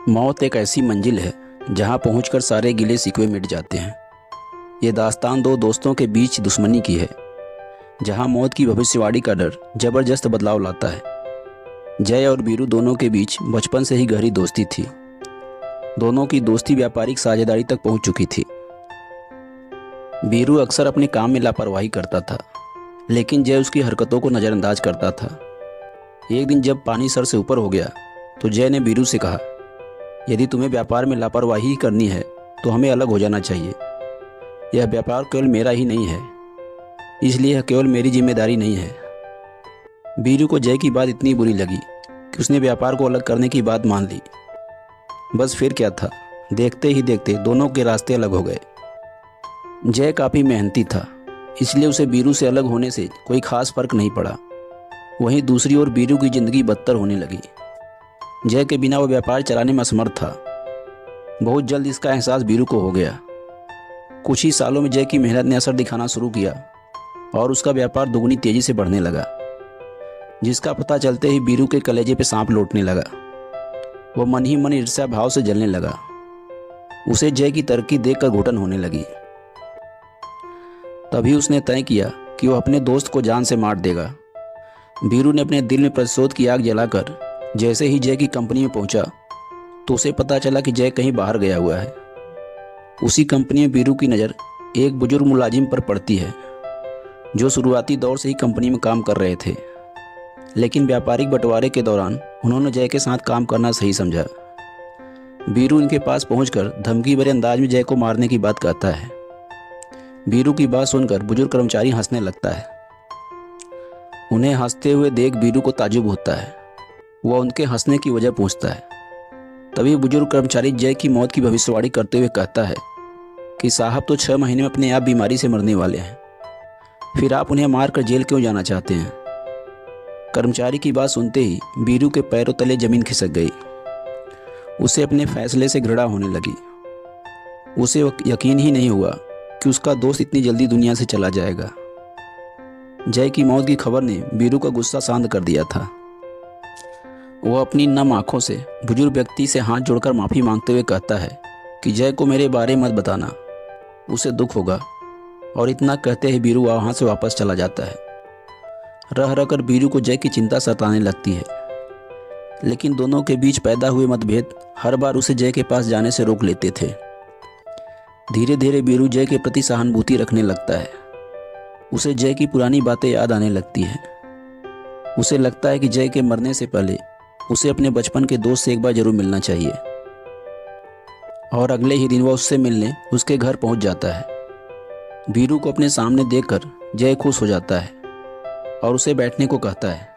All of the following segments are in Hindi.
मौत एक ऐसी मंजिल है जहां पहुंचकर सारे गिले शिकवे मिट जाते हैं। ये दास्तान दो दोस्तों के बीच दुश्मनी की है, जहां मौत की भविष्यवाणी का डर जबरदस्त बदलाव लाता है। जय और बीरू दोनों के बीच बचपन से ही गहरी दोस्ती थी। दोनों की दोस्ती व्यापारिक साझेदारी तक पहुंच चुकी थी। बीरू अक्सर अपने काम में लापरवाही करता था, लेकिन जय उसकी हरकतों को नज़रअंदाज करता था। एक दिन जब पानी सर से ऊपर हो गया तो जय ने बीरू से कहा, यदि तुम्हें व्यापार में लापरवाही ही करनी है तो हमें अलग हो जाना चाहिए। यह व्यापार केवल मेरा ही नहीं है, इसलिए यह केवल मेरी जिम्मेदारी नहीं है। बीरू को जय की बात इतनी बुरी लगी कि उसने व्यापार को अलग करने की बात मान ली। बस फिर क्या था, देखते ही देखते दोनों के रास्ते अलग हो गए। जय काफ़ी मेहनती था, इसलिए उसे बीरू से अलग होने से कोई खास फर्क नहीं पड़ा। वहीं दूसरी ओर बीरू की ज़िंदगी बदतर होने लगी। जय के बिना वो व्यापार चलाने में असमर्थ था। बहुत जल्द इसका एहसास बीरू को हो गया। कुछ ही सालों में जय की मेहनत ने असर दिखाना शुरू किया और उसका व्यापार दुगनी तेजी से बढ़ने लगा, जिसका पता चलते ही बीरू के कलेजे पे सांप लौटने लगा। वह मन ही मन ईर्ष्या भाव से जलने लगा। उसे जय की तरक्की देखकर घुटन होने लगी। तभी उसने तय किया कि वह अपने दोस्त को जान से मार देगा। बीरू ने अपने दिल में प्रतिशोध की आग जलाकर जैसे ही जय की कंपनी में पहुंचा तो उसे पता चला कि जय कहीं बाहर गया हुआ है। उसी कंपनी में बीरू की नज़र एक बुजुर्ग मुलाजिम पर पड़ती है, जो शुरुआती दौर से ही कंपनी में काम कर रहे थे, लेकिन व्यापारिक बंटवारे के दौरान उन्होंने जय के साथ काम करना सही समझा। बीरू इनके पास पहुंचकर धमकी भरे अंदाज में जय को मारने की बात कहता है। बीरू की बात सुनकर बुजुर्ग कर्मचारी हंसने लगता है। उन्हें हंसते हुए देख बीरू को ताज्जुब होता है। वह उनके हंसने की वजह पूछता है। तभी बुजुर्ग कर्मचारी जय की मौत की भविष्यवाणी करते हुए कहता है कि साहब तो 6 महीने में अपने आप बीमारी से मरने वाले हैं, फिर आप उन्हें मारकर जेल क्यों जाना चाहते हैं। कर्मचारी की बात सुनते ही बीरू के पैरों तले जमीन खिसक गई। उसे अपने फैसले से घृणा होने लगी। उसे यकीन ही नहीं हुआ कि उसका दोस्त इतनी जल्दी दुनिया से चला जाएगा। जय की मौत की खबर ने बीरू का गुस्सा शांत कर दिया था। वह अपनी नम आंखों से बुजुर्ग व्यक्ति से हाथ जोड़कर माफ़ी मांगते हुए कहता है कि जय को मेरे बारे मत बताना, उसे दुख होगा। और इतना कहते ही बीरू वहाँ से वापस चला जाता है। रह रह कर बीरू को जय की चिंता सताने लगती है, लेकिन दोनों के बीच पैदा हुए मतभेद हर बार उसे जय के पास जाने से रोक लेते थे। धीरे धीरे बीरू जय के प्रति सहानुभूति रखने लगता है। उसे जय की पुरानी बातें याद आने लगती हैं। उसे लगता है कि जय के मरने से पहले उसे अपने बचपन के दोस्त से एक बार जरूर मिलना चाहिए। और अगले ही दिन वह उससे मिलने उसके घर पहुंच जाता है। बीरू को अपने सामने देखकर जय खुश हो जाता है और उसे बैठने को कहता है।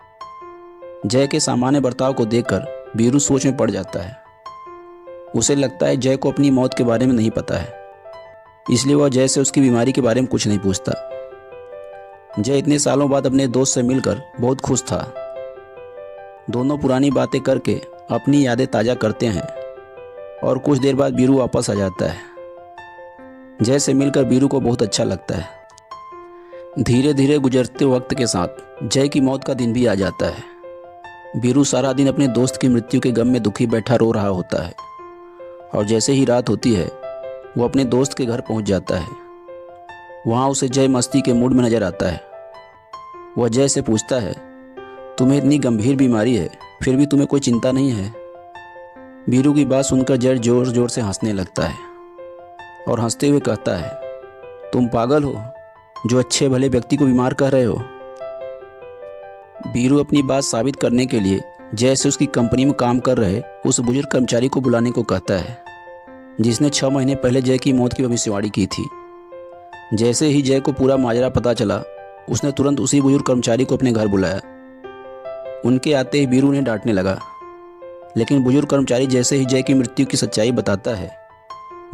जय के सामान्य बर्ताव को देखकर बीरू सोच में पड़ जाता है। उसे लगता है जय को अपनी मौत के बारे में नहीं पता है, इसलिए वह जय से उसकी बीमारी के बारे में कुछ नहीं पूछता। जय इतने सालों बाद अपने दोस्त से मिलकर बहुत खुश था। दोनों पुरानी बातें करके अपनी यादें ताज़ा करते हैं और कुछ देर बाद बीरू वापस आ जाता है। जय से मिलकर बीरू को बहुत अच्छा लगता है। धीरे धीरे गुजरते वक्त के साथ जय की मौत का दिन भी आ जाता है। बीरू सारा दिन अपने दोस्त की मृत्यु के गम में दुखी बैठा रो रहा होता है, और जैसे ही रात होती है वो अपने दोस्त के घर पहुंच जाता है। वहाँ उसे जय मस्ती के मूड में नजर आता है। वह जय से पूछता है, तुम्हें इतनी गंभीर बीमारी है, फिर भी तुम्हें कोई चिंता नहीं है। बीरू की बात सुनकर जय जोर जोर से हंसने लगता है और हंसते हुए कहता है, तुम पागल हो जो अच्छे भले व्यक्ति को बीमार कह रहे हो। बीरू अपनी बात साबित करने के लिए जय से उसकी कंपनी में काम कर रहे उस बुजुर्ग कर्मचारी को बुलाने को कहता है, जिसने 6 महीने पहले जय की मौत की भविष्यवाणी की थी। जैसे ही जय को पूरा माजरा पता चला, उसने तुरंत उसी बुजुर्ग कर्मचारी को अपने घर बुलाया। उनके आते ही बीरू उन्हें डांटने लगा, लेकिन बुजुर्ग कर्मचारी जैसे ही जय की मृत्यु की सच्चाई बताता है,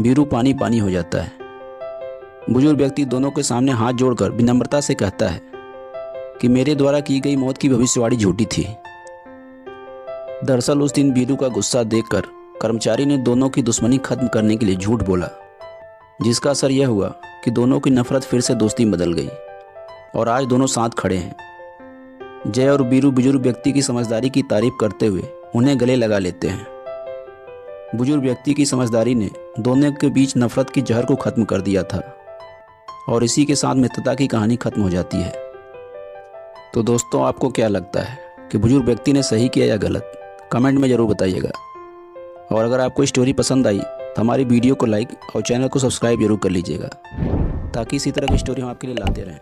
बीरू पानी पानी हो जाता है। बुजुर्ग व्यक्ति दोनों के सामने हाथ जोड़कर विनम्रता से कहता है कि मेरे द्वारा की गई मौत की भविष्यवाणी झूठी थी। दरअसल उस दिन बीरू का गुस्सा देखकर कर्मचारी ने दोनों की दुश्मनी खत्म करने के लिए झूठ बोला, जिसका असर यह हुआ कि दोनों की नफरत फिर से दोस्ती में बदल गई और आज दोनों साथ खड़े हैं। जय और बीरू बुजुर्ग व्यक्ति की समझदारी की तारीफ करते हुए उन्हें गले लगा लेते हैं। बुजुर्ग व्यक्ति की समझदारी ने दोनों के बीच नफरत की जहर को खत्म कर दिया था और इसी के साथ मित्रता की कहानी खत्म हो जाती है। तो दोस्तों, आपको क्या लगता है कि बुजुर्ग व्यक्ति ने सही किया या गलत? कमेंट में ज़रूर बताइएगा। और अगर आपको स्टोरी पसंद आई तो हमारी वीडियो को लाइक और चैनल को सब्सक्राइब जरूर कर लीजिएगा, ताकि इसी तरह की स्टोरी हम आपके लिए लाते रहें।